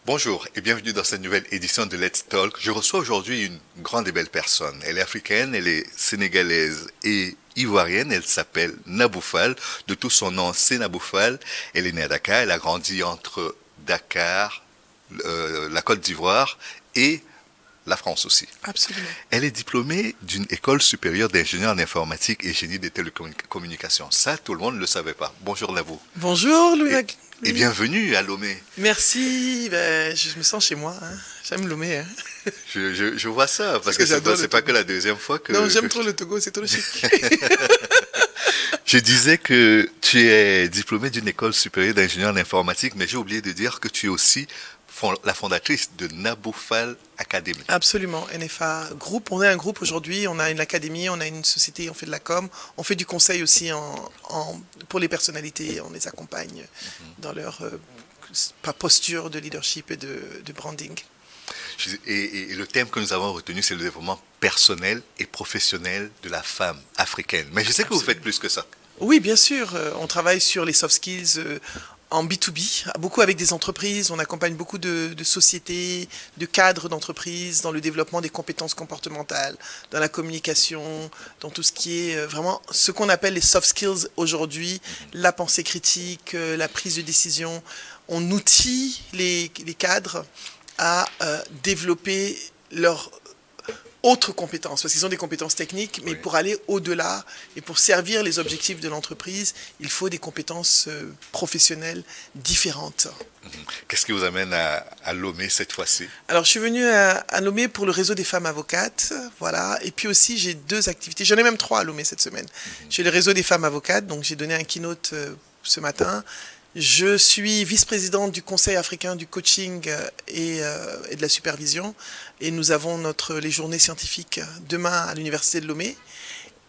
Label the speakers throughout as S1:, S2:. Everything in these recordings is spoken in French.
S1: Bonjour et bienvenue dans cette nouvelle édition de Let's Talk. Je reçois aujourd'hui une grande et belle personne. Elle est africaine, elle est sénégalaise et ivoirienne. Elle s'appelle Nabou Fall. De tout son nom, c'est Nabou Fall. Elle est née à Dakar. Elle a grandi entre Dakar, la Côte d'Ivoire et la France aussi.
S2: Absolument.
S1: Elle est diplômée d'une école supérieure d'ingénieur en informatique et génie des télécommunications. Ça, tout le monde ne le savait pas. Bonjour Nabou.
S2: Bonjour Louis.
S1: Et bienvenue à Lomé.
S2: Merci, je me sens chez moi. Hein. J'aime Lomé. Hein.
S1: Je vois ça, parce que c'est pas que la deuxième fois que...
S2: Non, j'aime trop le Togo, c'est trop chic.
S1: Je disais que tu es diplômé d'une école supérieure d'ingénieur en informatique, mais j'ai oublié de dire que tu es aussi la fondatrice de Nabou Fall Academy.
S2: Absolument, NFA Group. On est un groupe aujourd'hui, on a une académie, on a une société, on fait de la com, on fait du conseil aussi pour les personnalités, on les accompagne dans leur posture de leadership et de branding.
S1: Et le thème que nous avons retenu, c'est le développement personnel et professionnel de la femme africaine. Mais je sais que vous faites plus que ça.
S2: Oui, bien sûr. On travaille sur les soft skills en B2B, beaucoup avec des entreprises. On accompagne beaucoup de sociétés, de cadres d'entreprises dans le développement des compétences comportementales, dans la communication, dans tout ce qui est vraiment ce qu'on appelle les soft skills aujourd'hui, la pensée critique, la prise de décision. On outille les cadres à développer leurs autres compétences, parce qu'ils ont des compétences techniques, mais pour aller au-delà et pour servir les objectifs de l'entreprise, il faut des compétences professionnelles différentes.
S1: Qu'est-ce qui vous amène à Lomé cette fois-ci?
S2: Alors, je suis venue à Lomé pour le réseau des femmes avocates, voilà, et puis aussi j'ai 2 activités, j'en ai même 3 à Lomé cette semaine. J'ai le réseau des femmes avocates, donc j'ai donné un keynote ce matin. Je suis vice-présidente du Conseil africain du coaching et de la supervision. Et nous avons les journées scientifiques demain à l'Université de Lomé.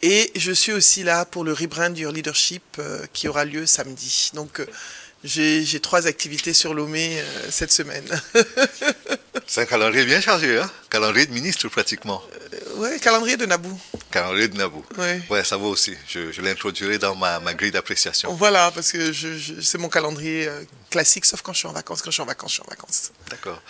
S2: Et je suis aussi là pour le Rebrand Your Leadership qui aura lieu samedi. Donc j'ai 3 activités sur Lomé cette semaine.
S1: C'est un calendrier bien chargé, hein? Calendrier de ministre pratiquement.
S2: Oui, calendrier de Nabou.
S1: Calendrier de Nabou.
S2: Oui.
S1: Ouais, ça va aussi. Je l'introduirai dans ma grille d'appréciation.
S2: Voilà, parce que c'est mon calendrier classique, sauf quand je suis en vacances. Quand je suis en vacances, je suis en vacances.
S1: D'accord.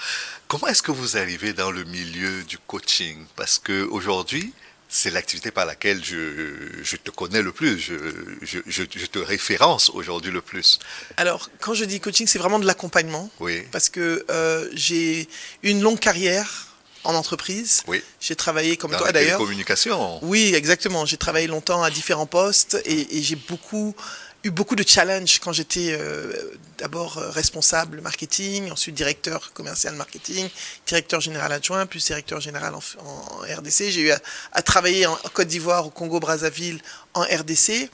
S1: Comment est-ce que vous arrivez dans le milieu du coaching? Parce qu'aujourd'hui, c'est l'activité par laquelle je te connais le plus, je te référence aujourd'hui le plus.
S2: Alors, quand je dis coaching, c'est vraiment de l'accompagnement.
S1: Oui.
S2: Parce que j'ai une longue carrière en entreprise.
S1: Oui.
S2: J'ai travaillé comme
S1: dans
S2: toi
S1: la
S2: d'ailleurs.
S1: Télécommunication.
S2: Oui, exactement. J'ai travaillé longtemps à différents postes et j'ai eu beaucoup de challenges quand j'étais d'abord responsable marketing, ensuite directeur commercial marketing, directeur général adjoint, puis directeur général en RDC. J'ai eu à travailler en Côte d'Ivoire, au Congo-Brazzaville, en RDC.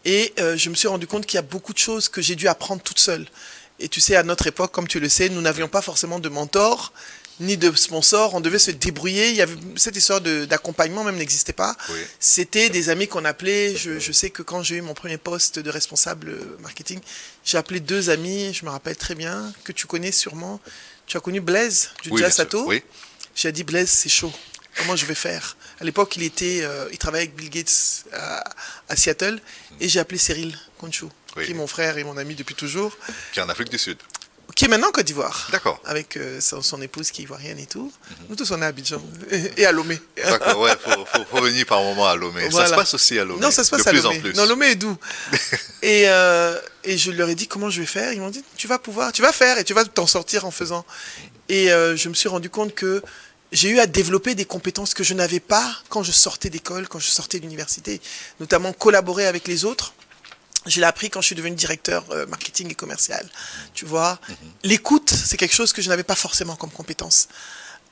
S2: Et je me suis rendu compte qu'il y a beaucoup de choses que j'ai dû apprendre toute seule. Et tu sais, à notre époque, comme tu le sais, nous n'avions pas forcément de mentor ni de sponsor, on devait se débrouiller. Il y avait cette histoire d'accompagnement même n'existait pas.
S1: Oui.
S2: C'était des amis qu'on appelait. Je sais que quand j'ai eu mon premier poste de responsable marketing, j'ai appelé 2 amis, je me rappelle très bien, que tu connais sûrement. Tu as connu Blaise du Jazz Sato.
S1: Oui.
S2: J'ai dit Blaise, c'est chaud. Comment je vais faire? À l'époque, il travaillait avec Bill Gates à Seattle, et j'ai appelé Cyril Konchou, qui est mon frère et mon ami depuis toujours.
S1: Qui est en Afrique du Sud.
S2: Qui est maintenant en Côte d'Ivoire.
S1: D'accord.
S2: Avec son épouse qui est ivoirienne et tout. Nous tous, on est à Abidjan et à Lomé.
S1: D'accord, ouais, faut venir par moment à Lomé.
S2: Voilà.
S1: Ça se passe aussi à Lomé.
S2: Non, ça se passe
S1: de
S2: à
S1: plus
S2: Lomé.
S1: en plus.
S2: Non, Lomé est doux. Et je leur ai dit comment je vais faire. Ils m'ont dit, tu vas faire et tu vas t'en sortir en faisant. Et je me suis rendu compte que j'ai eu à développer des compétences que je n'avais pas quand je sortais d'école, quand je sortais d'université. Notamment collaborer avec les autres. Je l'ai appris quand je suis devenu directeur marketing et commercial. Tu vois, l'écoute, c'est quelque chose que je n'avais pas forcément comme compétence.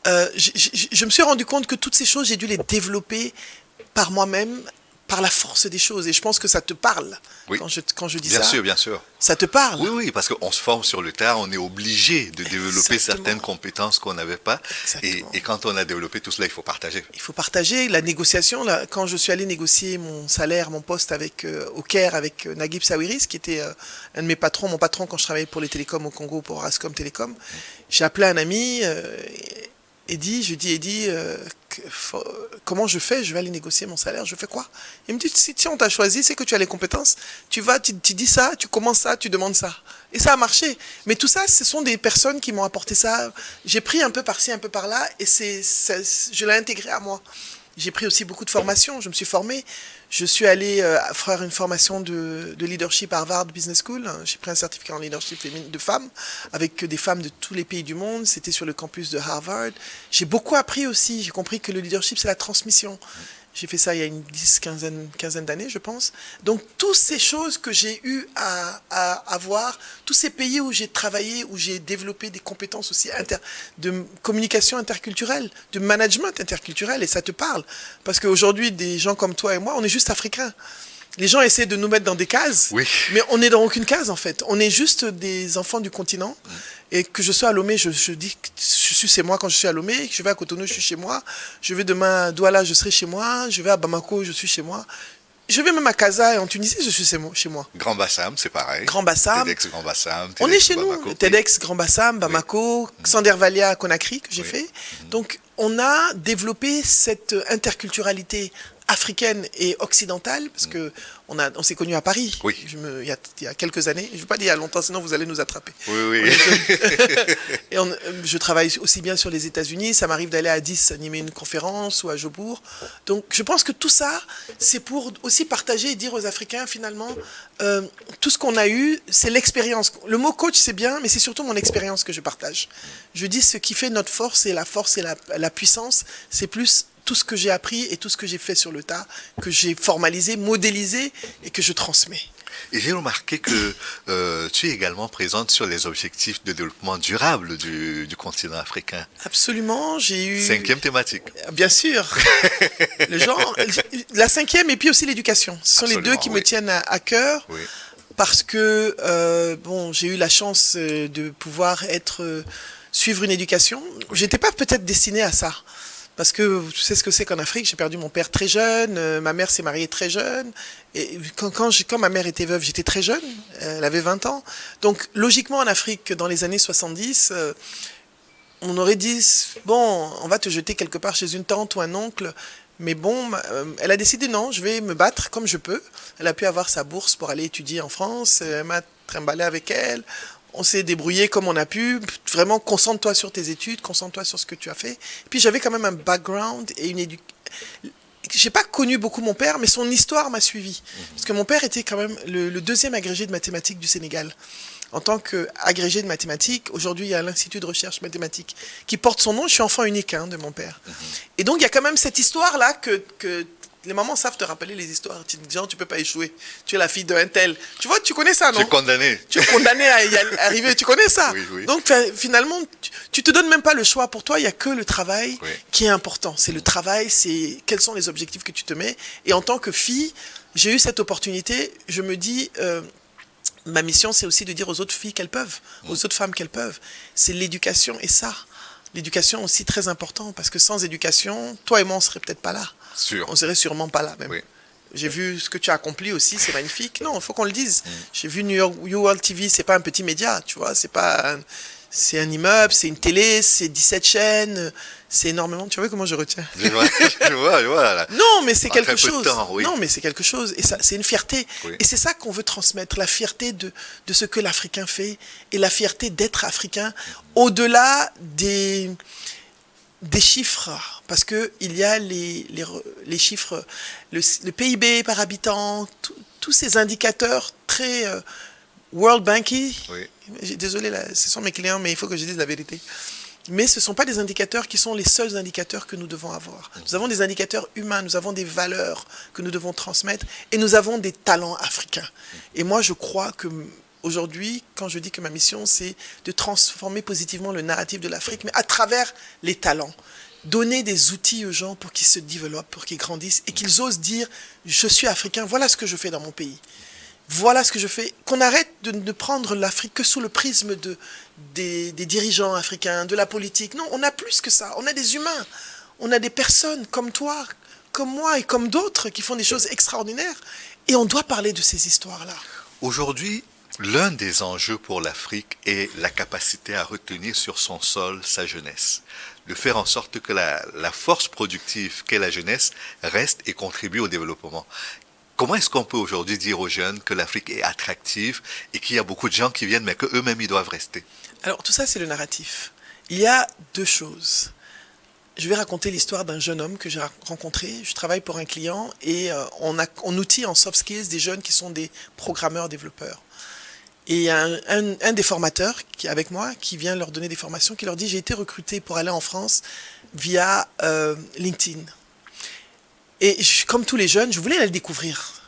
S2: Je me suis rendu compte que toutes ces choses, j'ai dû les développer par moi-même, par la force des choses. Et je pense que ça te parle quand je dis ça.
S1: Bien sûr, bien sûr.
S2: Ça te parle?
S1: Oui, parce qu'on se forme sur le tard, on est obligé de développer certaines compétences qu'on n'avait pas. Et quand on a développé tout cela, il faut partager.
S2: Il faut partager. La négociation, là, quand je suis allé négocier mon salaire, mon poste au Caire avec Naguib Sawiris, qui était un de mes patrons, mon patron quand je travaillais pour les télécoms au Congo, pour Rascom Télécom, j'ai appelé un ami, Eddy, je lui ai dit, Eddy, comment je fais? Je vais aller négocier mon salaire, je fais quoi? Il me dit, si on t'a choisi, c'est que tu as les compétences, tu vas, tu dis ça, tu commences ça, tu demandes ça. Et ça a marché. Mais tout ça, ce sont des personnes qui m'ont apporté ça. J'ai pris un peu par-ci, un peu par-là, et je l'ai intégré à moi. J'ai pris aussi beaucoup de formations, je me suis formé. Je suis allé faire une formation de leadership à Harvard Business School. J'ai pris un certificat en leadership de femmes avec des femmes de tous les pays du monde. C'était sur le campus de Harvard. J'ai beaucoup appris aussi. J'ai compris que le leadership, c'est la transmission. J'ai fait ça il y a une quinzaine d'années, je pense. Donc, toutes ces choses que j'ai eu à avoir, tous ces pays où j'ai travaillé, où j'ai développé des compétences aussi de communication interculturelle, de management interculturel, et ça te parle. Parce qu'aujourd'hui, des gens comme toi et moi, on est juste africains. Les gens essaient de nous mettre dans des cases,
S1: Oui.
S2: mais on n'est dans aucune case, en fait. On est juste des enfants du continent. Et que je sois à Lomé, je dis que je suis chez moi quand je suis à Lomé, que je vais à Cotonou, je suis chez moi, je vais demain à Douala, je serai chez moi, je vais à Bamako, je suis chez moi, je vais même à Casa et en Tunisie, je suis chez moi.
S1: Grand Bassam, c'est pareil.
S2: Grand Bassam.
S1: TEDx Grand Bassam.
S2: On est chez
S1: Bamako,
S2: nous. TEDx Grand Bassam, Bamako, Xandervalia, Conakry, que j'ai fait. Donc, on a développé cette interculturalité africaine et occidentale, parce que on s'est connus à Paris,
S1: Oui.
S2: il y a quelques années. Je ne vais pas dire il y a longtemps, sinon vous allez nous attraper.
S1: Oui.
S2: Et je travaille aussi bien sur les États-Unis. Ça m'arrive d'aller à Addis animer une conférence ou à Jobourg. Donc, je pense que tout ça, c'est pour aussi partager et dire aux Africains, finalement, tout ce qu'on a eu, c'est l'expérience. Le mot coach, c'est bien, mais c'est surtout mon expérience que je partage. Je dis ce qui fait notre force et la puissance, c'est plus tout ce que j'ai appris et tout ce que j'ai fait sur le tas, que j'ai formalisé, modélisé et que je transmets.
S1: Et j'ai remarqué que tu es également présente sur les objectifs de développement durable du continent africain.
S2: Absolument, j'ai eu...
S1: 5e thématique.
S2: Bien sûr. Le genre, la 5e et puis aussi l'éducation. Ce sont
S1: Absolument,
S2: les deux qui me tiennent à cœur.
S1: Oui.
S2: Parce que j'ai eu la chance de pouvoir suivre une éducation. J'étais pas peut-être destinée à ça. Parce que tu sais ce que c'est qu'en Afrique, j'ai perdu mon père très jeune, ma mère s'est mariée très jeune. Et quand ma mère était veuve, j'étais très jeune, elle avait 20 ans. Donc logiquement en Afrique, dans les années 70, on aurait dit, bon, on va te jeter quelque part chez une tante ou un oncle. Mais bon, elle a décidé non, je vais me battre comme je peux. Elle a pu avoir sa bourse pour aller étudier en France, elle m'a trimballé avec elle. On s'est débrouillé comme on a pu. Vraiment, concentre-toi sur tes études, concentre-toi sur ce que tu as fait. Et puis, j'avais quand même un background et une éducation. J'ai pas connu beaucoup mon père, mais son histoire m'a suivi. Parce que mon père était quand même le deuxième agrégé de mathématiques du Sénégal. En tant qu'agrégé de mathématiques, aujourd'hui, il y a l'Institut de recherche mathématique qui porte son nom. Je suis enfant unique de mon père. Et donc, il y a quand même cette histoire-là que les mamans savent te rappeler les histoires. Tu dis, genre, tu peux pas échouer. Tu es la fille d'un tel. Tu vois, tu connais ça, non?
S1: Tu es condamné.
S2: Tu es condamné à y arriver. Tu connais ça?
S1: Oui.
S2: Donc, finalement, tu te donnes même pas le choix. Pour toi, il y a que le travail qui est important. C'est le travail, c'est quels sont les objectifs que tu te mets. Et en tant que fille, j'ai eu cette opportunité. Je me dis, ma mission, c'est aussi de dire aux autres filles qu'elles peuvent, aux autres femmes qu'elles peuvent. C'est l'éducation et ça. L'éducation aussi très important parce que sans éducation, toi et moi, on serait peut-être pas là.
S1: Sûr.
S2: On serait sûrement pas là même.
S1: Oui.
S2: J'ai vu ce que tu as accompli aussi, c'est magnifique. Non, il faut qu'on le dise. J'ai vu New World TV, c'est pas un petit média, tu vois, c'est un immeuble, c'est une télé, c'est 17 chaînes, c'est énormément. Tu vois comment je retiens?
S1: Je vois là.
S2: Non, mais c'est
S1: En
S2: quelque
S1: très peu de
S2: chose.
S1: temps, oui.
S2: Non, mais c'est quelque chose. Et ça, c'est une fierté.
S1: Oui.
S2: Et c'est ça qu'on veut transmettre, la fierté de ce que l'Africain fait et la fierté d'être Africain au-delà des chiffres, parce que il y a les chiffres, le PIB par habitant, tous ces indicateurs très World Banky.
S1: Oui.
S2: Désolé, là, ce sont mes clients, mais il faut que je dise la vérité. Mais ce ne sont pas des indicateurs qui sont les seuls indicateurs que nous devons avoir. Nous avons des indicateurs humains, nous avons des valeurs que nous devons transmettre, et nous avons des talents africains. Et moi, je crois que aujourd'hui, quand je dis que ma mission, c'est de transformer positivement le narratif de l'Afrique, mais à travers les talents. Donner des outils aux gens pour qu'ils se développent, pour qu'ils grandissent, et qu'ils osent dire « je suis africain, voilà ce que je fais dans mon pays ». Voilà ce que je fais. Qu'on arrête de ne prendre l'Afrique que sous le prisme des dirigeants africains, de la politique. Non, on a plus que ça. On a des humains. On a des personnes comme toi, comme moi et comme d'autres qui font des choses extraordinaires. Et on doit parler de ces histoires-là.
S1: Aujourd'hui, L'un des enjeux pour l'Afrique est la capacité à retenir sur son sol sa jeunesse, de faire en sorte que la force productive qu'est la jeunesse reste et contribue au développement. Comment est-ce qu'on peut aujourd'hui dire aux jeunes que l'Afrique est attractive et qu'il y a beaucoup de gens qui viennent mais qu'eux-mêmes ils doivent rester?
S2: Alors tout ça c'est le narratif. Il y a deux choses. Je vais raconter l'histoire d'un jeune homme que j'ai rencontré. Je travaille pour un client et on outille en soft skills des jeunes qui sont des programmeurs, développeurs. Et il y a un des formateurs qui est avec moi, qui vient leur donner des formations, qui leur dit « J'ai été recruté pour aller en France via LinkedIn. Et comme tous les jeunes, je voulais aller le découvrir. »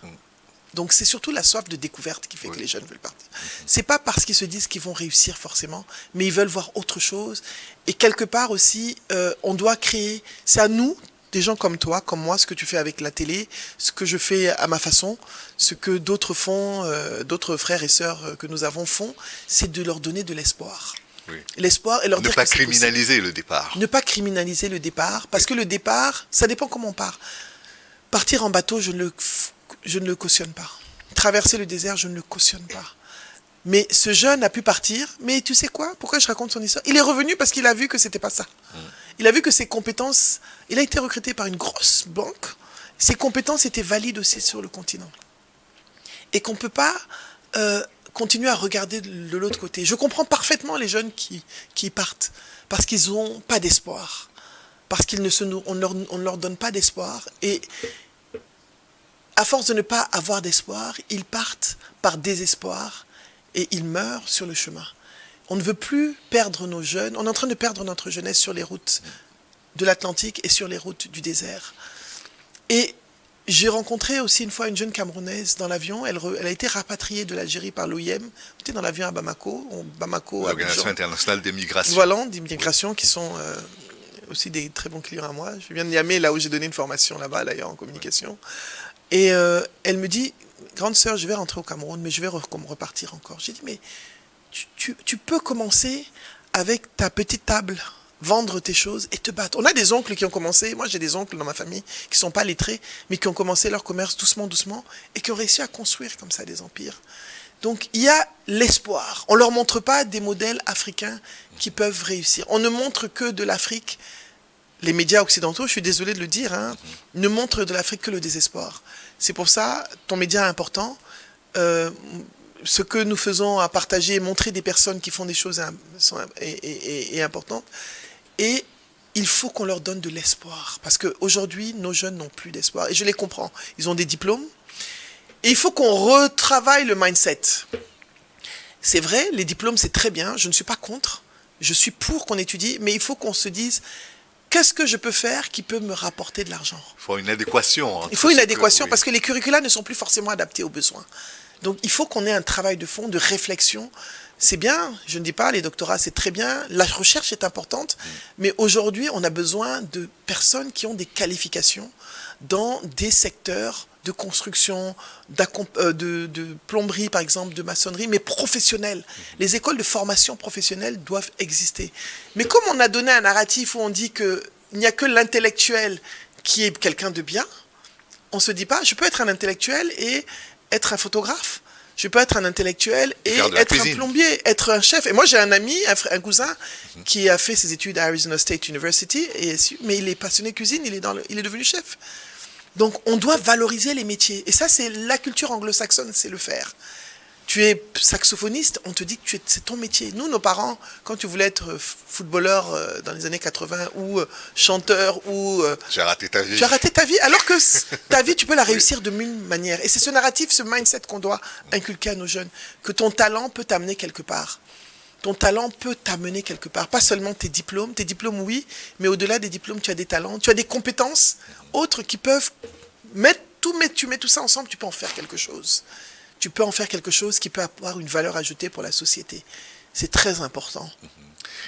S2: Donc c'est surtout la soif de découverte qui fait que les jeunes veulent partir. C'est pas parce qu'ils se disent qu'ils vont réussir forcément, mais ils veulent voir autre chose. Et quelque part aussi, on doit créer, c'est à nous, des gens comme toi, comme moi, ce que tu fais avec la télé, ce que je fais à ma façon, ce que d'autres font, d'autres frères et sœurs que nous avons font, c'est de leur donner de l'espoir. Oui. L'espoir et leur dire
S1: ne pas criminaliser le départ.
S2: Ne pas criminaliser le départ, parce que le départ, ça dépend comment on part. Partir en bateau, je ne le cautionne pas. Traverser le désert, je ne le cautionne pas. Mais ce jeune a pu partir, mais tu sais quoi? Pourquoi je raconte son histoire? Il est revenu parce qu'il a vu que c'était pas ça. Il a vu que ses compétences, il a été recruté par une grosse banque, ses compétences étaient valides aussi sur le continent. Et qu'on ne peut pas continuer à regarder de l'autre côté. Je comprends parfaitement les jeunes qui partent, parce qu'ils n'ont pas d'espoir, parce qu'on ne leur donne pas d'espoir, et à force de ne pas avoir d'espoir, ils partent par désespoir, et ils meurent sur le chemin. On ne veut plus perdre nos jeunes. On est en train de perdre notre jeunesse sur les routes de l'Atlantique et sur les routes du désert. Et j'ai rencontré aussi une fois une jeune Camerounaise dans l'avion. Elle a été rapatriée de l'Algérie par l'OIM. Elle était dans l'avion à Bamako.
S1: L'Organisation internationale des migrations.
S2: Voilà, des migrations qui sont aussi des très bons clients à moi. Je viens de Niamey, là où j'ai donné une formation là-bas, d'ailleurs, en communication. Et elle me dit, grande sœur, je vais rentrer au Cameroun, mais je vais repartir encore. J'ai dit, mais tu peux commencer avec ta petite table, vendre tes choses et te battre. On a des oncles qui ont commencé, moi j'ai des oncles dans ma famille qui ne sont pas lettrés, mais qui ont commencé leur commerce doucement, doucement, et qui ont réussi à construire comme ça des empires. Donc il y a l'espoir. On ne leur montre pas des modèles africains qui peuvent réussir. On ne montre que de l'Afrique. Les médias occidentaux, je suis désolé de le dire, ne montrent de l'Afrique que le désespoir. C'est pour ça, ton média est important. Ce que nous faisons à partager, montrer des personnes qui font des choses est importante. Et il faut qu'on leur donne de l'espoir. Parce qu'aujourd'hui, nos jeunes n'ont plus d'espoir. Et je les comprends. Ils ont des diplômes. Et il faut qu'on retravaille le mindset. C'est vrai, les diplômes, c'est très bien. Je ne suis pas contre. Je suis pour qu'on étudie. Mais il faut qu'on se dise, qu'est-ce que je peux faire qui peut me rapporter de l'argent?
S1: Il faut une adéquation.
S2: Il faut une adéquation parce que les curricula ne sont plus forcément adaptés aux besoins. Donc il faut qu'on ait un travail de fond, de réflexion. C'est bien, je ne dis pas, les doctorats c'est très bien, la recherche est importante, mais aujourd'hui on a besoin de personnes qui ont des qualifications dans des secteurs de construction, de plomberie par exemple, de maçonnerie, mais professionnels. Les écoles de formation professionnelle doivent exister. Mais comme on a donné un narratif où on dit qu'il n'y a que l'intellectuel qui est quelqu'un de bien, on ne se dit pas, je peux être un intellectuel et être un photographe, je peux être un intellectuel et être un plombier, être un chef. Et moi, j'ai un ami, un cousin, qui a fait ses études à Arizona State University, mais il est passionné cuisine, il est devenu chef. Donc, on doit valoriser les métiers. Et ça, c'est la culture anglo-saxonne, c'est le faire. Tu es saxophoniste, on te dit que c'est ton métier. Nous, nos parents, quand tu voulais être footballeur dans les années 80 ou chanteur ou...
S1: tu as raté ta vie.
S2: Tu as raté ta vie, alors que ta vie, tu peux la réussir de mille manières. Et c'est ce narratif, ce mindset qu'on doit inculquer à nos jeunes, que ton talent peut t'amener quelque part. Ton talent peut t'amener quelque part. Pas seulement tes diplômes, oui, mais au-delà des diplômes, tu as des talents, tu as des compétences autres qui peuvent tu mets tout ça ensemble, tu peux en faire quelque chose. Tu peux en faire quelque chose qui peut avoir une valeur ajoutée pour la société. C'est très important.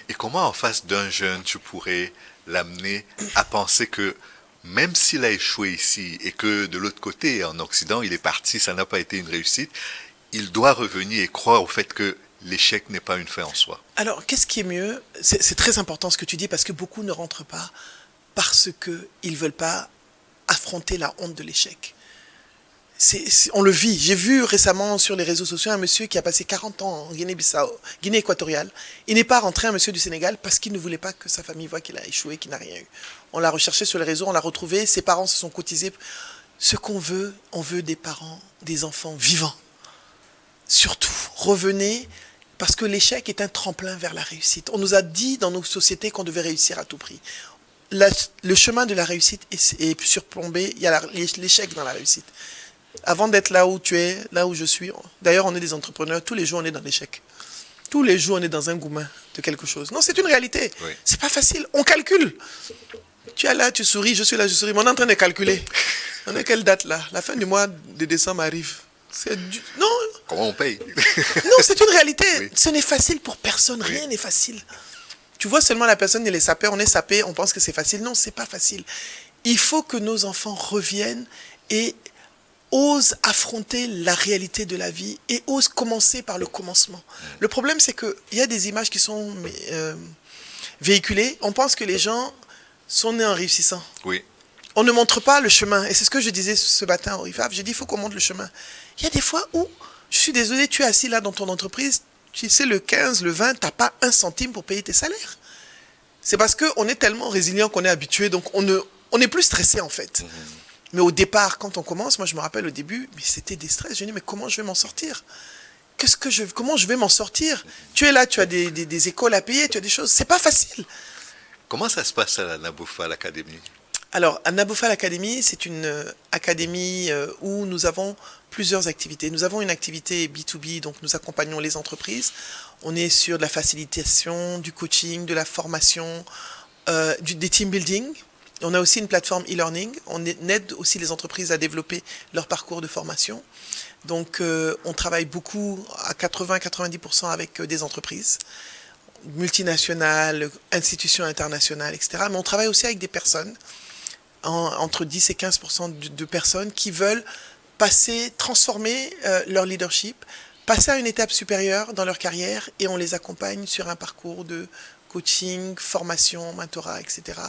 S1: Et comment, en face d'un jeune, tu pourrais l'amener à penser que même s'il a échoué ici et que de l'autre côté, en Occident, il est parti, ça n'a pas été une réussite, il doit revenir et croire au fait que l'échec n'est pas une fin en soi?
S2: Alors, qu'est-ce qui est mieux? C'est très important ce que tu dis parce que beaucoup ne rentrent pas parce qu'ils ne veulent pas affronter la honte de l'échec. On le vit. J'ai vu récemment sur les réseaux sociaux un monsieur qui a passé 40 ans en Guinée-Bissau, Guinée équatoriale. Il n'est pas rentré, un monsieur du Sénégal, parce qu'il ne voulait pas que sa famille voie qu'il a échoué, qu'il n'a rien eu. On l'a recherché sur les réseaux, on l'a retrouvé, ses parents se sont cotisés. Ce qu'on veut, on veut des parents, des enfants vivants. Surtout, revenez, parce que l'échec est un tremplin vers la réussite. On nous a dit dans nos sociétés qu'on devait réussir à tout prix. Le chemin de la réussite est surplombé, il y a l'échec dans la réussite. Avant d'être là où tu es, là où je suis, d'ailleurs on est des entrepreneurs, tous les jours on est dans l'échec. Tous les jours on est dans un goumin de quelque chose. Non, c'est une réalité. Oui. C'est pas facile, on calcule. Tu es là, tu souris, je suis là, je souris, mais on est en train de calculer. On est quelle date là? La fin du mois de décembre arrive. Non.
S1: Comment on paye?
S2: Non, c'est une réalité. Oui. Ce n'est facile pour personne, rien n'est facile. Tu vois seulement la personne, elle est sapée, on est sapé, on pense que c'est facile. Non, c'est pas facile. Il faut que nos enfants reviennent et osent affronter la réalité de la vie et osent commencer par le commencement. Le problème, c'est qu'il y a des images qui sont véhiculées. On pense que les gens sont nés en réussissant.
S1: Oui.
S2: On ne montre pas le chemin. Et c'est ce que je disais ce matin au IFAF. J'ai dit, il faut qu'on montre le chemin. Il y a des fois où, je suis désolé, tu es assis là dans ton entreprise, tu sais, le 15, le 20, tu n'as pas un centime pour payer tes salaires. C'est parce qu'on est tellement résilient qu'on est habitué, donc on est plus stressé en fait. Mmh. Mais au départ, quand on commence, moi je me rappelle au début, mais c'était des stress. Je me dis, mais comment je vais m'en sortir? Comment je vais m'en sortir? Tu es là, tu as des écoles à payer, tu as des choses. C'est pas facile.
S1: Comment ça se passe à la Naboufal Academy?
S2: Alors, à Naboufal Academy, c'est une académie où nous avons plusieurs activités. Nous avons une activité B2B, donc nous accompagnons les entreprises. On est sur de la facilitation, du coaching, de la formation, des team building. On a aussi une plateforme e-learning. On aide aussi les entreprises à développer leur parcours de formation. Donc, on travaille beaucoup, à 80-90% avec des entreprises multinationales, institutions internationales, etc. Mais on travaille aussi avec des personnes, entre 10 et 15% de personnes qui veulent transformer leur leadership, passer à une étape supérieure dans leur carrière et on les accompagne sur un parcours de coaching, formation, mentorat, etc.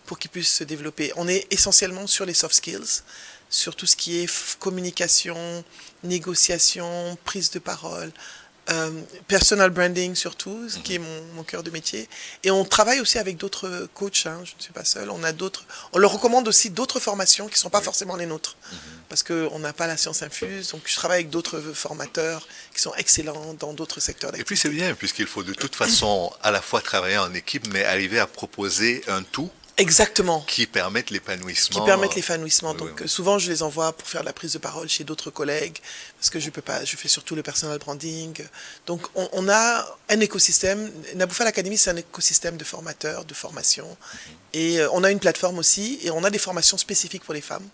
S2: pour qu'ils puissent se développer. On est essentiellement sur les soft skills, sur tout ce qui est communication, négociation, prise de parole, personal branding surtout, ce qui est mon cœur de métier. Et on travaille aussi avec d'autres coachs, hein, je ne suis pas seul. On leur recommande aussi d'autres formations qui ne sont pas forcément les nôtres, parce qu'on n'a pas la science infuse. Donc je travaille avec d'autres formateurs qui sont excellents dans d'autres secteurs d'activité.
S1: Et puis c'est bien, puisqu'il faut de toute façon à la fois travailler en équipe, mais arriver à proposer un tout.
S2: Exactement.
S1: Qui permettent l'épanouissement.
S2: Qui permettent l'épanouissement. Donc souvent je les envoie pour faire de la prise de parole chez d'autres collègues, parce que je peux pas, je fais surtout le personal branding. Donc on a un écosystème. Naboufal Academy, c'est un écosystème de formateurs, de formation. Et on a une plateforme aussi, et on a des formations spécifiques pour les femmes.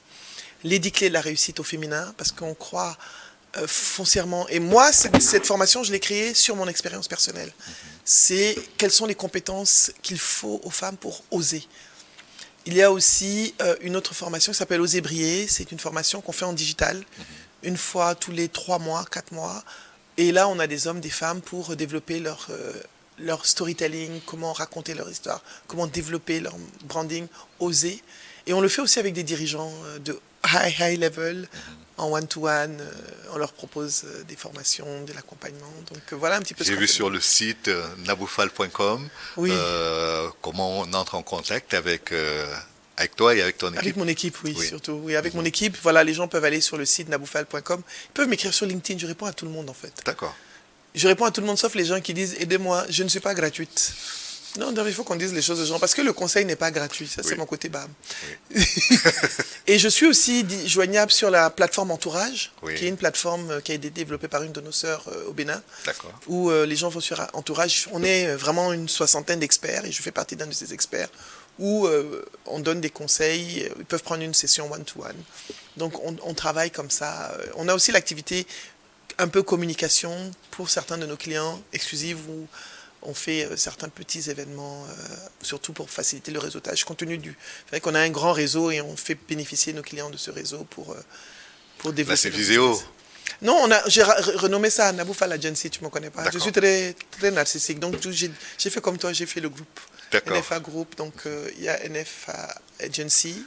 S2: Les 10 clés de la réussite au féminin, parce qu'on croit foncièrement. Et moi, cette formation, je l'ai créée sur mon expérience personnelle. C'est quelles sont les compétences qu'il faut aux femmes pour oser. Il y a aussi une autre formation qui s'appelle Oser briller. C'est une formation qu'on fait en digital, une fois tous les 3 mois, 4 mois. Et là, on a des hommes, des femmes pour développer leur storytelling, comment raconter leur histoire, comment développer leur branding, oser. Et on le fait aussi avec des dirigeants de high level, en one-to-one. On leur propose des formations, de l'accompagnement. Donc voilà un petit peu ce qu'on fait.
S1: J'ai vu sur le site naboufal.com comment on entre en contact avec toi et avec ton équipe.
S2: Avec mon équipe, oui. Surtout. Oui, avec mon équipe, voilà, les gens peuvent aller sur le site naboufal.com. Ils peuvent m'écrire sur LinkedIn, je réponds à tout le monde en fait.
S1: D'accord.
S2: Je réponds à tout le monde sauf les gens qui disent « Aidez-moi, je ne suis pas gratuite ». Non, il faut qu'on dise les choses aux gens, parce que le conseil n'est pas gratuit, ça c'est mon côté BAM. Oui. Et je suis aussi joignable sur la plateforme Entourage, qui est une plateforme qui a été développée par une de nos sœurs au Bénin, où les gens vont sur Entourage. On est vraiment une 60aine d'experts, et je fais partie d'un de ces experts, où on donne des conseils, ils peuvent prendre une session one-to-one. Donc on travaille comme ça. On a aussi l'activité un peu communication pour certains de nos clients exclusives, où on fait certains petits événements, surtout pour faciliter le réseautage, compte tenu du fait qu'on a un grand réseau et on fait bénéficier nos clients de ce réseau pour développer.
S1: Là, c'est Viséo.
S2: Non, j'ai renommé ça Naboufal Agency, tu ne me connais pas. Je suis très, très narcissique, donc j'ai fait comme toi, j'ai fait le groupe. NFA Group, donc il y a NFA Agency,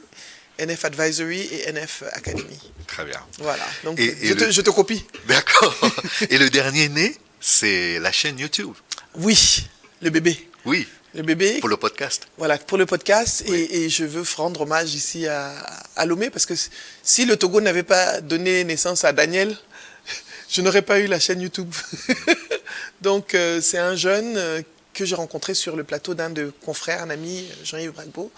S2: NF Advisory et NF Academy.
S1: Très bien.
S2: Voilà, donc
S1: Et
S2: je te copie.
S1: D'accord. Et le dernier né, c'est la chaîne YouTube.
S2: Oui, le bébé.
S1: Oui,
S2: Le bébé,
S1: pour le podcast.
S2: voilà, pour le podcast.
S1: Oui.
S2: Et je veux rendre hommage ici à Lomé, parce que si le Togo n'avait pas donné naissance à Daniel, je n'aurais pas eu la chaîne YouTube. Donc, c'est un jeune que j'ai rencontré sur le plateau d'un de confrères, un ami, Jean-Yves Bragbo.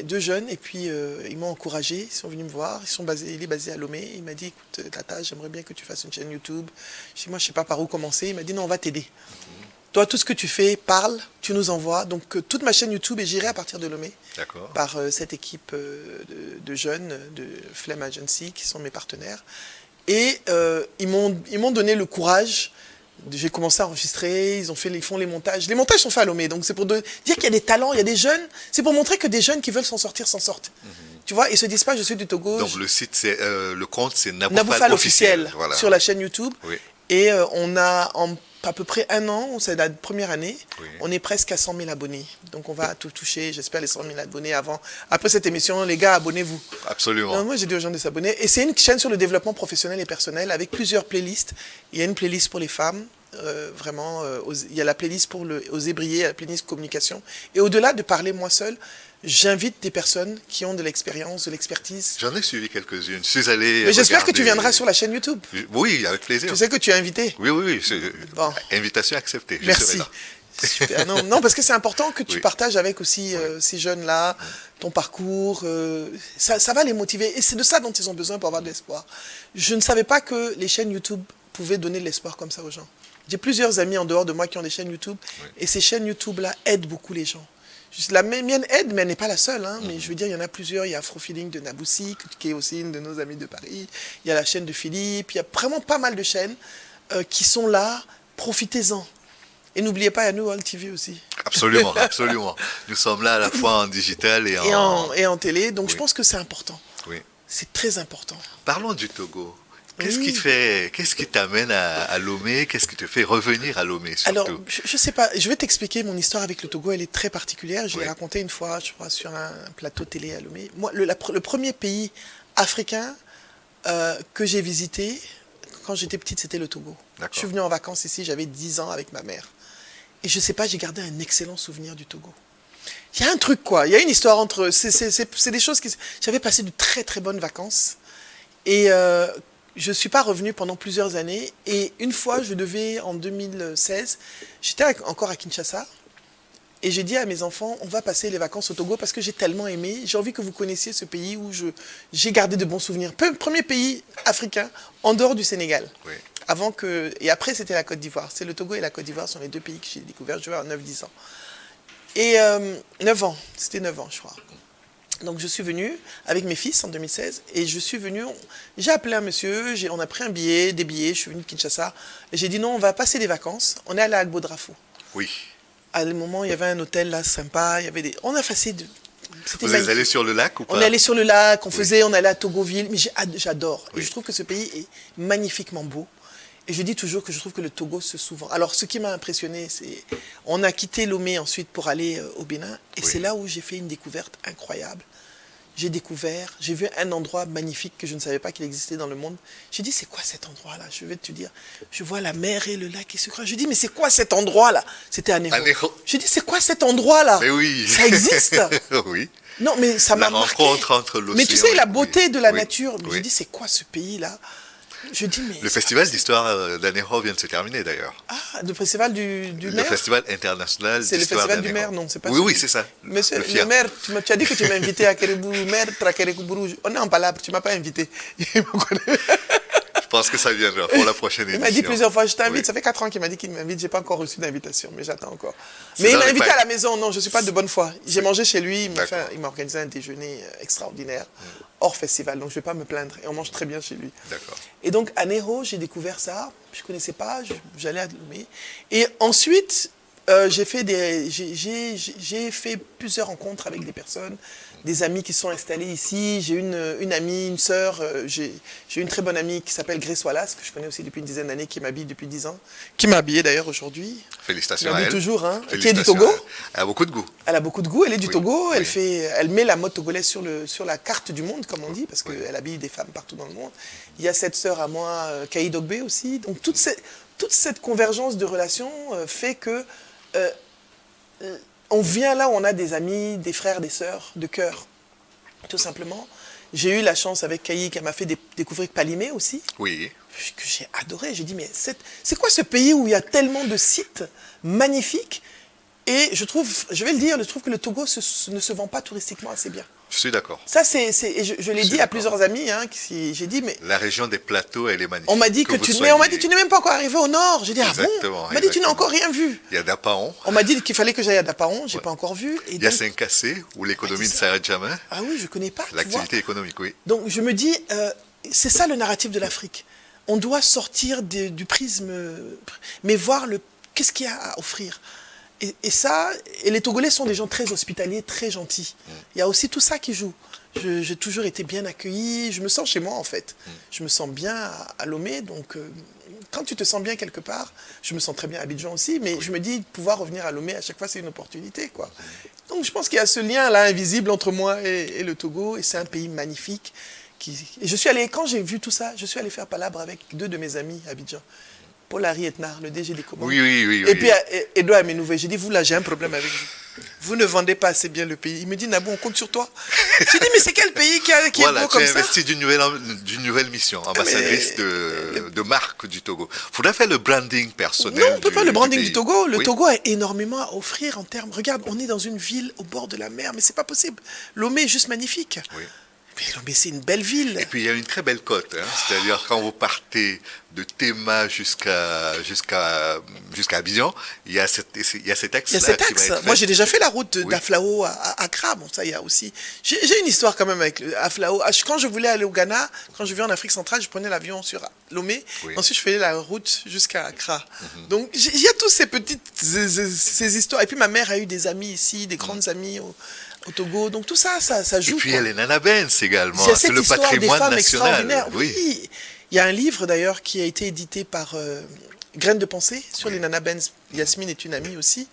S2: Deux jeunes, et puis ils m'ont encouragé, ils sont venus me voir, il est basé à Lomé. Il m'a dit, écoute, Tata, j'aimerais bien que tu fasses une chaîne YouTube. Je dis, moi, je ne sais pas par où commencer. Il m'a dit, non, on va t'aider. Toi, tout ce que tu fais, parle, tu nous envoies. Donc, toute ma chaîne YouTube est gérée à partir de Lomé.
S1: D'accord.
S2: Par cette équipe de jeunes de Flame Agency, qui sont mes partenaires. Et ils m'ont donné le courage. J'ai commencé à enregistrer, ils font les montages. Les montages sont faits à Lomé, donc c'est pour dire qu'il y a des talents, il y a des jeunes. C'est pour montrer que des jeunes qui veulent s'en sortir s'en sortent. Tu vois, ils se disent pas, je suis du Togo.
S1: Donc le site, le compte, c'est
S2: Naboufal officiel,
S1: voilà.
S2: sur la chaîne YouTube.
S1: Oui.
S2: Et on a en à peu près un an, c'est la première année,
S1: Oui.
S2: on est presque à 100 000 abonnés. Donc on va tout toucher, j'espère, les 100 000 abonnés avant. Après cette émission, les gars, abonnez-vous.
S1: Absolument.
S2: Non, moi, j'ai dit aux gens de s'abonner. Et c'est une chaîne sur le développement professionnel et personnel avec plusieurs playlists. Il y a une playlist pour les femmes, vraiment. Il y a la playlist pour oser briller, il y a la playlist communication. Et au-delà de parler moi seul, j'invite des personnes qui ont de l'expérience, de l'expertise.
S1: J'en ai suivi quelques-unes. Je suis allé.
S2: Mais j'espère que tu viendras sur la chaîne YouTube.
S1: Oui, avec plaisir.
S2: Tu sais que tu es invité.
S1: Oui, oui, oui.
S2: Bon.
S1: Invitation acceptée. Je
S2: Merci.
S1: serai là.
S2: Super. Non, parce que c'est important que tu
S1: Oui.
S2: partages avec aussi ces jeunes-là ton parcours. Ça va les motiver. Et c'est de ça dont ils ont besoin pour avoir de l'espoir. Je ne savais pas que les chaînes YouTube pouvaient donner de l'espoir comme ça aux gens. J'ai plusieurs amis en dehors de moi qui ont des chaînes YouTube.
S1: Oui.
S2: Et ces chaînes YouTube-là aident beaucoup les gens. La mienne aide, mais elle n'est pas la seule. Hein. Mais je veux dire, il y en a plusieurs. Il y a Afrofeeling de Naboussi, qui est aussi une de nos amis de Paris. Il y a la chaîne de Philippe. Il y a vraiment pas mal de chaînes qui sont là. Profitez-en. Et n'oubliez pas, il y a nous, All TV aussi.
S1: Absolument, absolument. Nous sommes là à la fois en digital et
S2: et en télé. Donc,
S1: Oui.
S2: je pense que c'est important.
S1: Oui.
S2: C'est très important.
S1: Parlons du Togo.
S2: Oui.
S1: Qu'est-ce qui t'amène à Lomé? Qu'est-ce qui te fait revenir à Lomé, surtout?
S2: Alors, je sais pas, je vais t'expliquer mon histoire avec le Togo, elle est très particulière. Je l'ai
S1: Oui.
S2: racontée une fois, je crois, sur un plateau télé à Lomé. Moi, le premier pays africain que j'ai visité, quand j'étais petite, c'était le Togo.
S1: D'accord.
S2: Je suis venue en vacances ici, j'avais 10 ans avec ma mère. Et je sais pas, j'ai gardé un excellent souvenir du Togo. Il y a un truc, quoi. Il y a une histoire entre... C'est des choses qui... J'avais passé de très, très bonnes vacances. Et je ne suis pas revenue pendant plusieurs années. Et une fois, je devais, en 2016, j'étais encore à Kinshasa. Et j'ai dit à mes enfants, on va passer les vacances au Togo parce que j'ai tellement aimé. J'ai envie que vous connaissiez ce pays où j'ai gardé de bons souvenirs. Premier pays africain en dehors du Sénégal.
S1: Oui.
S2: Et après, c'était la Côte d'Ivoire. C'est le Togo et la Côte d'Ivoire sont les deux pays que j'ai découverts. Je vais à 9-10 ans. Et 9 ans, c'était 9 ans, je crois. Donc, je suis venue avec mes fils en 2016. Et je suis venue, j'ai appelé un monsieur, on a pris des billets, je suis venue de Kinshasa. Et j'ai dit non, on va passer des vacances. On est allé à Agbo-Drafou.
S1: Oui.
S2: À un moment, il y avait un hôtel là, sympa. On a passé C'était
S1: Vous êtes
S2: magnifique.
S1: allé sur le lac ou pas?
S2: On est allé sur le lac,
S1: Oui.
S2: on allait à Togoville, mais j'adore.
S1: Oui.
S2: Et je trouve que ce pays est magnifiquement beau. Et je dis toujours que je trouve que le Togo se souvend. Alors, ce qui m'a impressionné, c'est... On a quitté Lomé ensuite pour aller au Bénin. Et
S1: Oui.
S2: c'est là où j'ai fait une découverte incroyable. J'ai vu un endroit magnifique que je ne savais pas qu'il existait dans le monde. J'ai dit, c'est quoi cet endroit-là? Je vais te dire, je vois la mer et le lac qui se croisent. Je dis, mais c'est quoi cet endroit-là? C'était à Néro.
S1: Anéro.
S2: Je dis, c'est quoi cet endroit-là?
S1: Mais oui.
S2: Ça existe?
S1: Oui.
S2: Non, mais ça
S1: La
S2: m'a marqué.
S1: rencontre entre l'océan.
S2: Mais tu sais, la
S1: et-
S2: beauté
S1: oui.
S2: de la
S1: Oui.
S2: nature. Mais
S1: Oui.
S2: je dis, c'est quoi ce pays-là? Je dis, mais...
S1: Le festival d'histoire d'Anéro vient de se terminer d'ailleurs.
S2: Ah, le festival du
S1: Le
S2: maire?
S1: festival international
S2: C'est le
S1: d'histoire
S2: festival du
S1: d'Anéro.
S2: maire, non, c'est pas
S1: Oui,
S2: celui-
S1: oui, c'est ça.
S2: Monsieur
S1: Le FIA.
S2: le maire, tu as dit que tu m'as invité à Kérébourou, maire, Trakérékoubrourou. On est en palabre, tu ne m'as pas invité. Il me connaît.
S1: Je pense que ça viendra pour la prochaine édition.
S2: Il m'a dit plusieurs fois, je t'invite.
S1: Oui.
S2: Ça fait 4 ans qu'il m'a dit qu'il m'invite. Je n'ai pas encore reçu d'invitation, mais j'attends encore.
S1: C'est
S2: Mais il
S1: dans
S2: m'a
S1: les
S2: invité
S1: packs.
S2: à la maison. Non, je ne suis pas de bonne foi. J'ai mangé chez lui.
S1: D'accord.
S2: Il m'a organisé un déjeuner extraordinaire, hors festival. Donc, je ne vais pas me plaindre. Et on mange très bien chez lui.
S1: D'accord.
S2: Et donc, à Néro, j'ai découvert ça. Je ne connaissais pas. J'allais à Lomé. Et ensuite, J'ai fait plusieurs rencontres avec des personnes, des amis qui sont installés ici. J'ai une amie, une sœur, j'ai une très bonne amie qui s'appelle Grace Wallace, que je connais aussi depuis une dizaine d'années, qui m'habille depuis 10 ans, qui m'a habillé d'ailleurs aujourd'hui.
S1: Félicitations
S2: Qui
S1: à
S2: m'habille
S1: elle.
S2: toujours, hein, qui est du
S1: Félicitations
S2: Togo.
S1: à elle. Elle a beaucoup de goût.
S2: Elle a beaucoup de goût, elle est du
S1: Oui,
S2: Togo,
S1: oui.
S2: elle met la mode togolaise sur la carte du monde, comme on dit, parce
S1: Oui.
S2: qu'elle habille des femmes partout dans le monde. Il y a cette sœur à moi, Kaï Dogbe aussi. Donc toute cette convergence de relations fait que on vient là où on a des amis, des frères, des sœurs de cœur, tout simplement. J'ai eu la chance avec Kaï, qu'elle m'a fait découvrir Palimé aussi,
S1: Oui.
S2: que j'ai adoré. J'ai dit, mais c'est quoi ce pays où il y a tellement de sites magnifiques? Et je vais le dire, je trouve que le Togo ne se vend pas touristiquement assez bien.
S1: Je suis d'accord.
S2: Ça, et je l'ai dit à plusieurs amis, hein, j'ai dit, mais
S1: La région des plateaux, elle est magnifique.
S2: on m'a dit mais on m'a dit, tu n'es même pas encore arrivé au nord. J'ai dit, ah bon?
S1: Exactement,
S2: On m'a dit, tu n'as
S1: exactement.
S2: encore rien vu.
S1: Il y a Dapaon,
S2: On m'a dit qu'il fallait que j'aille à Dapaon, j'ai pas encore vu. Et
S1: il y a
S2: donc,
S1: Saint-Cassé, où l'économie ne
S2: ça.
S1: s'arrête jamais.
S2: ah oui, je connais pas. tu vois.
S1: L'activité économique, oui.
S2: Donc je me dis, c'est ça le narratif de l'Afrique. On doit sortir du prisme, mais voir qu'est-ce qu'il y a à offrir. Et les Togolais sont des gens très hospitaliers, très gentils. Il y a aussi tout ça qui joue. J'ai toujours été bien accueilli, je me sens chez moi en fait. Je me sens bien à Lomé, donc quand tu te sens bien quelque part, je me sens très bien à Abidjan aussi, mais je me dis, pouvoir revenir à Lomé à chaque fois, c'est une opportunité, quoi. Donc je pense qu'il y a ce lien-là invisible entre moi et le Togo, et c'est un pays magnifique. Et je suis allé, quand j'ai vu tout ça, je suis allé faire palabre avec 2 de mes amis à Abidjan. Paul-Harry Etnard, le DG des commandes.
S1: Oui.
S2: Et puis Edouard Menouvé, j'ai dit, vous là, j'ai un problème avec vous. Vous ne vendez pas assez bien le pays. Il me dit, Nabou, on compte sur toi. J'ai dit, mais c'est quel pays qui est beau comme ça?
S1: Tu as investi d'une nouvelle mission, ambassadrice de marque du Togo. Il faudrait faire le branding personnel.
S2: Non, on ne peut pas le branding du
S1: pays.
S2: Togo. Le
S1: Oui.
S2: Togo a énormément à offrir en termes. Regarde, on est dans une ville au bord de la mer, mais c'est pas possible. Lomé est juste magnifique.
S1: Oui.
S2: Mais Lomé, c'est une belle ville.
S1: Et puis il y a une très belle côte, hein. C'est-à-dire quand vous partez de Tema jusqu'à Abidjan, il y a cet axe-là.
S2: Il y a cet axe. Moi, j'ai déjà fait la route d'Aflao à Accra. Bon, ça, il y a aussi. J'ai une histoire quand même avec Aflao. Quand je voulais aller au Ghana, quand je vivais en Afrique centrale, je prenais l'avion sur Lomé.
S1: Oui.
S2: Ensuite, je faisais la route jusqu'à Accra. Donc, il y a toutes ces petites ces histoires. Et puis, ma mère a eu des amis ici, des grandes amies au Togo. Donc, tout ça, ça joue.
S1: Et puis il
S2: quoi.
S1: y a les Nanabens également.
S2: Il y a
S1: C'est
S2: cette
S1: le
S2: histoire
S1: patrimoine
S2: des femmes
S1: national.
S2: extraordinaires. Oui. Il y a un livre d'ailleurs qui a été édité par Graines de pensée sur les Nanabens. Yasmine est une amie aussi.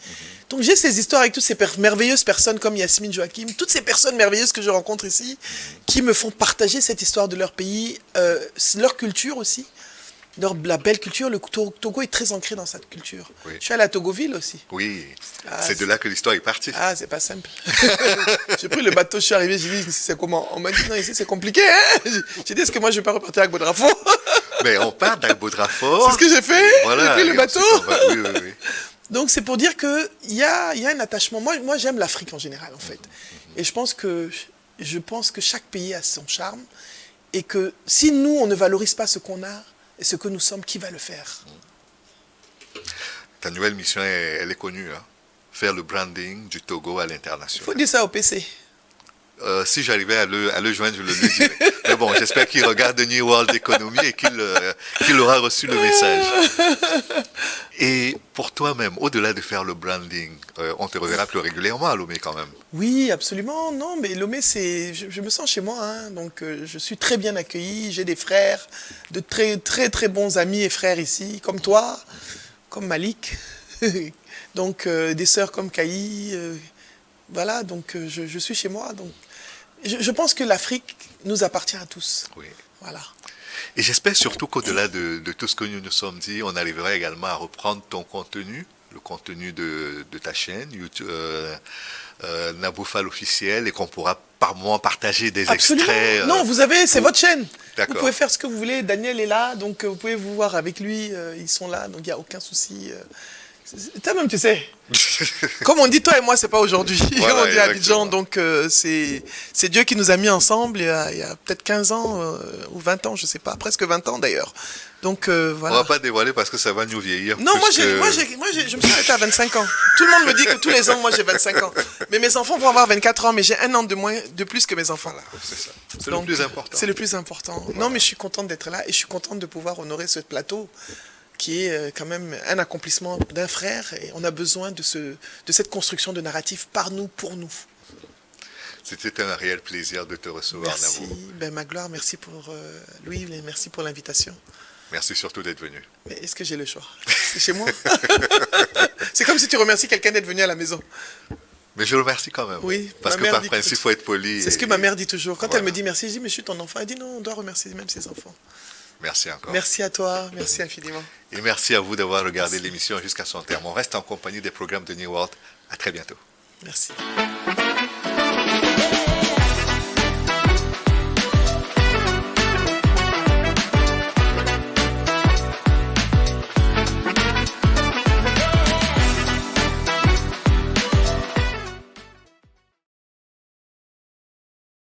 S2: Donc j'ai ces histoires avec toutes ces merveilleuses personnes comme Yasmine Joachim, toutes ces personnes merveilleuses que je rencontre ici, qui me font partager cette histoire de leur pays, leur culture aussi. La belle culture, le Togo est très ancré dans cette culture.
S1: Oui.
S2: Je suis allé à Togoville aussi.
S1: Oui,
S2: Ah,
S1: c'est de là que l'histoire est partie.
S2: Ah, c'est pas simple. J'ai pris le bateau, je suis arrivé, j'ai dit, ici c'est comment? On m'a dit, non, ici c'est compliqué, hein. J'ai dit, est-ce que moi je vais pas repartir avec Bodrafo?
S1: Mais on part d'Albodrafort.
S2: C'est ce que j'ai fait.
S1: Voilà,
S2: J'ai pris le
S1: et
S2: bateau.
S1: ensuite, oui.
S2: Donc c'est pour dire qu'il y a un attachement. Moi j'aime l'Afrique en général, en fait. Et je pense que chaque pays a son charme. Et que si nous, on ne valorise pas ce qu'on a et ce que nous sommes, qui va le faire?
S1: Ta nouvelle mission, elle est connue. Hein. Faire le branding du Togo à
S2: Il faut
S1: l'international.
S2: dire ça au PC.
S1: Si j'arrivais à le joindre, je le lui dirais. Mais bon, j'espère qu'il regarde The New World Economy et qu'il aura reçu le message. Et pour toi-même, au-delà de faire le branding, on te reverra plus régulièrement à Lomé quand même.
S2: Oui, absolument. Non, mais Lomé, je me sens chez moi. Hein. Donc, je suis très bien accueilli. J'ai des frères, de très, très, très bons amis et frères ici, comme toi, comme Malik. Donc, des sœurs comme Kaï. Voilà, donc je suis chez moi. Donc, je pense que l'Afrique nous appartient à tous.
S1: Oui.
S2: Voilà.
S1: Et j'espère surtout qu'au-delà de tout ce que nous nous sommes dit, on arrivera également à reprendre ton contenu, le contenu de ta chaîne, YouTube, Naboufal officiel, et qu'on pourra par moment partager des
S2: Absolument.
S1: extraits.
S2: Non, c'est votre chaîne.
S1: D'accord.
S2: Vous pouvez faire ce que vous voulez. Daniel est là, donc vous pouvez vous voir avec lui. Ils sont là, donc il n'y a aucun souci. Toi-même, tu sais. Comme on dit, toi et moi, c'est pas aujourd'hui.
S1: Voilà,
S2: On dit à Abidjan,
S1: exactement.
S2: donc c'est Dieu qui nous a mis ensemble il y a peut-être 15 ans ou 20 ans, je sais pas, presque 20 ans d'ailleurs. Donc
S1: On
S2: voilà.
S1: va pas dévoiler parce que ça va nous vieillir.
S2: Non,
S1: plus que-
S2: je me suis arrêté à 25 ans. Tout le monde me dit que tous les ans, moi j'ai 25 ans. Mais mes enfants vont avoir 24 ans, mais j'ai un an de plus que mes enfants.
S1: Voilà, c'est ça. C'est le
S2: Donc,
S1: plus important.
S2: C'est le plus important. Non, mais je suis contente d'être là et je suis contente de pouvoir honorer ce plateau qui est quand même un accomplissement d'un frère. Et on a besoin de cette construction de narratif par nous, pour nous.
S1: C'était un réel plaisir de te recevoir,
S2: Merci.
S1: Nabou.
S2: Magloire, merci pour Louis, merci pour l'invitation.
S1: Merci surtout d'être venu.
S2: Mais est-ce que j'ai le choix? C'est chez moi. C'est comme si tu remercies quelqu'un d'être venu à la maison.
S1: Mais je le remercie quand même.
S2: Oui,
S1: parce que par principe, il faut être poli.
S2: C'est ce que ma mère dit toujours. Quand
S1: voilà.
S2: elle me dit merci, je dis mais je suis ton enfant. Elle dit non, on doit remercier même ses enfants.
S1: Merci encore.
S2: Merci à toi, merci infiniment.
S1: Et merci à vous d'avoir regardé l'émission jusqu'à son terme. On reste en compagnie des programmes de New World. À très bientôt.
S2: Merci.